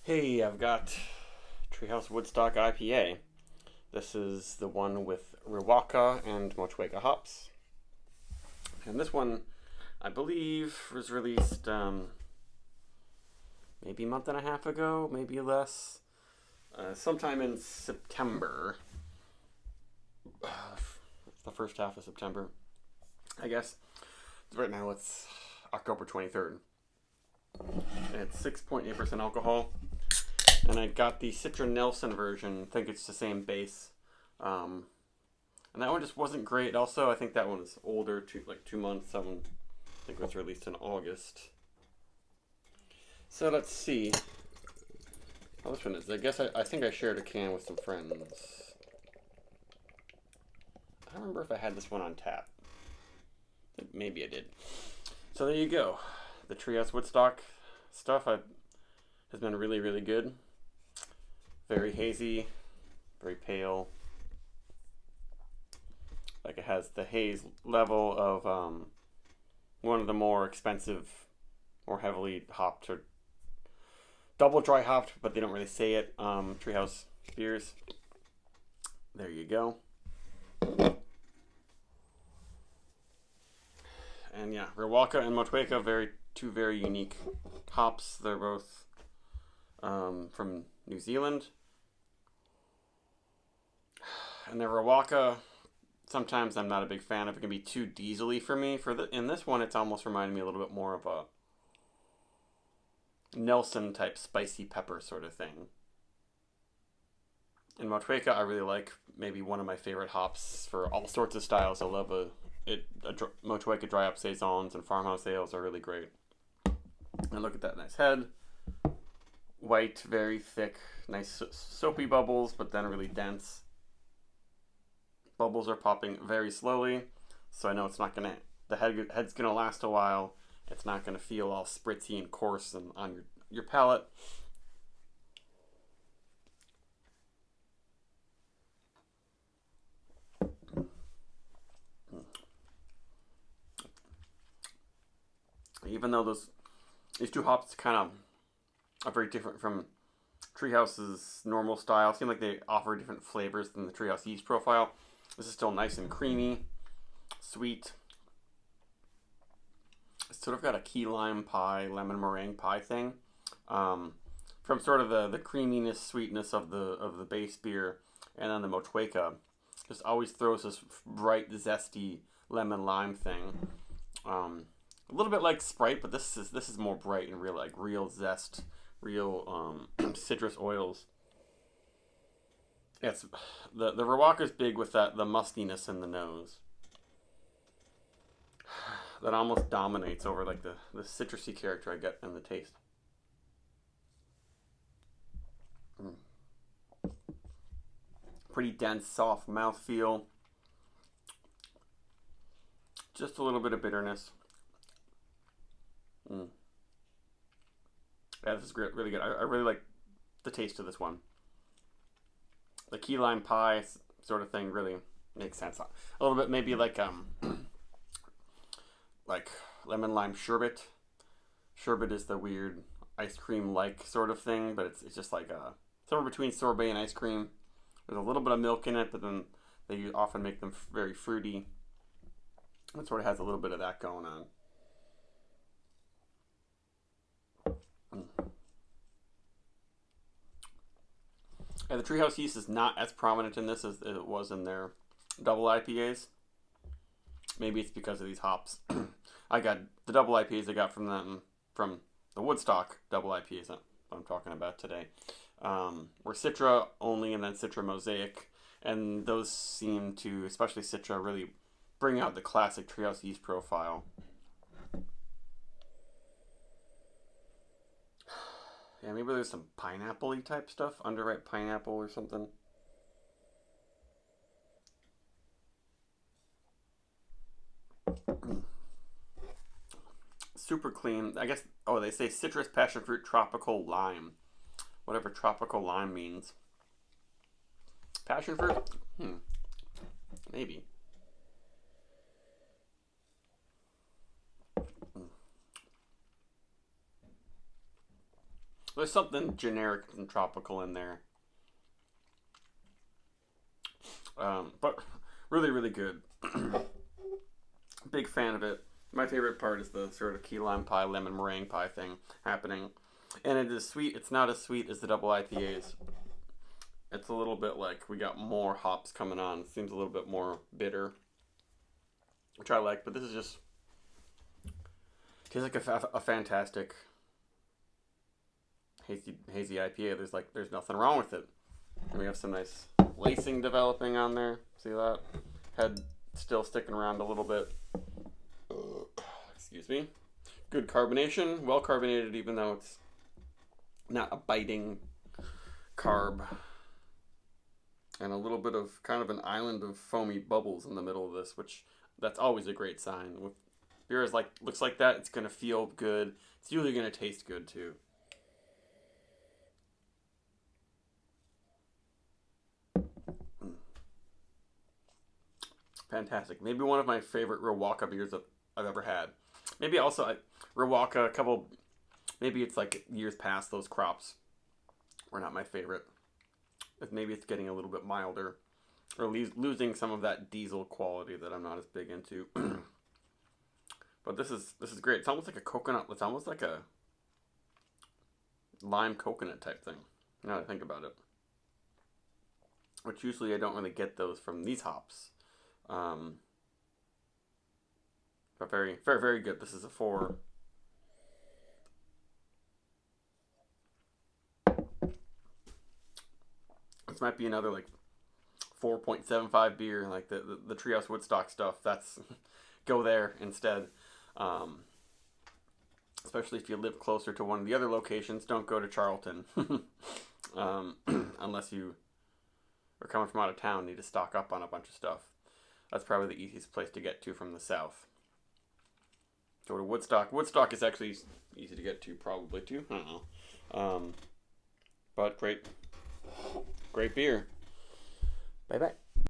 Hey, I've got Treehouse Woodstock IPA. This is the one with Riwaka and Motueka hops. And this one, I believe, was released maybe a month and a half ago, maybe less. Sometime in September. It's the first half of September, I guess. Right now it's October 23rd. And it's 6.8% alcohol. And I got the Citra Nelson version. I think it's the same base. And that one just wasn't great. Also, I think that one is older, like 2 months. That one, I think, was released in August. So let's see how this one is. I think I shared a can with some friends. I don't remember if I had this one on tap. Maybe I did. So there you go. The Treehouse Woodstock stuff has been really, really good. Very hazy, very pale. Like it has the haze level of one of the more expensive, more heavily hopped or double dry hopped, but they don't really say it. Treehouse beers. There you go. And yeah, Riwaka and Motueka, two very unique hops. They're both from New Zealand. And the Riwaka, sometimes I'm not a big fan of. It can be too diesely for me. In this one, it's almost reminding me a little bit more of a Nelson type spicy pepper sort of thing. In Motueka, I really like, maybe one of my favorite hops for all sorts of styles. I love Motueka dry hop saisons and farmhouse ales are really great. And look at that nice head. White, very thick, nice soapy bubbles, but then really dense. Bubbles are popping very slowly, so I know the head's gonna last a while. It's not gonna feel all spritzy and coarse and on your palate. Even though these two hops kind of are very different from Treehouse's normal style, seem like they offer different flavors than the Treehouse yeast profile. This is still nice and creamy, sweet. It's sort of got a key lime pie, lemon meringue pie thing. From sort of the creaminess, sweetness of the base beer, and then the Motueka just always throws this bright, zesty lemon lime thing. A little bit like Sprite, but this is more bright and real zest, real citrus oils. It's the Riwaka's big with the muskiness in the nose that almost dominates over like the citrusy character I get in the taste. Pretty dense, soft mouthfeel. Just a little bit of bitterness. Yeah, this is great, really good. I really like the taste of this one. The key lime pie sort of thing really makes sense. A little bit maybe like like lemon lime sherbet. Sherbet is the weird ice cream like sort of thing, but it's just like somewhere between sorbet and ice cream. There's a little bit of milk in it, but then they often make them very fruity. It sort of has a little bit of that going on. Yeah, the Treehouse yeast is not as prominent in this as it was in their double IPAs. Maybe it's because of these hops. I got the double IPAs I got from the Woodstock double IPAs that I'm talking about today. Were Citra only and then Citra Mosaic. And those seem to, especially Citra, really bring out the classic Treehouse yeast profile. Yeah, maybe there's some pineapple-y type stuff, underripe pineapple or something. Super clean. I guess, they say citrus, passion fruit, tropical lime. Whatever tropical lime means. Passion fruit? Maybe. There's something generic and tropical in there. But really, really good. Big fan of it. My favorite part is the sort of key lime pie, lemon meringue pie thing happening. And it is sweet. It's not as sweet as the double IPAs. It's a little bit like we got more hops coming on. It seems a little bit more bitter, which I like. But this is just tastes like a fantastic hazy IPA. There's nothing wrong with it. And we have some nice lacing developing on there. See that? Head still sticking around a little bit. Excuse me. Good carbonation. Well carbonated, even though it's not a biting carb. And a little bit of kind of an island of foamy bubbles in the middle of this, which that's always a great sign. With beer is looks like that, it's gonna feel good. It's usually gonna taste good too. Fantastic. Maybe one of my favorite Riwaka beers that I've ever had. Maybe also Riwaka, a couple. Maybe it's like years past, those crops were not my favorite. Maybe it's getting a little bit milder, or losing some of that diesel quality that I'm not as big into. But this is great. It's almost like a coconut. It's almost like a lime coconut type thing. Now that I think about it, which usually I don't really get those from these hops. But very, very, very good. This is a 4. This might be another like 4.75 beer, like the Treehouse Woodstock stuff. That's go there instead. Especially if you live closer to one of the other locations, don't go to Charlton. Unless you are coming from out of town, need to stock up on a bunch of stuff. That's probably the easiest place to get to from the south. Go to Woodstock. Woodstock is actually easy to get to, probably too. I don't know. But great beer. Bye bye.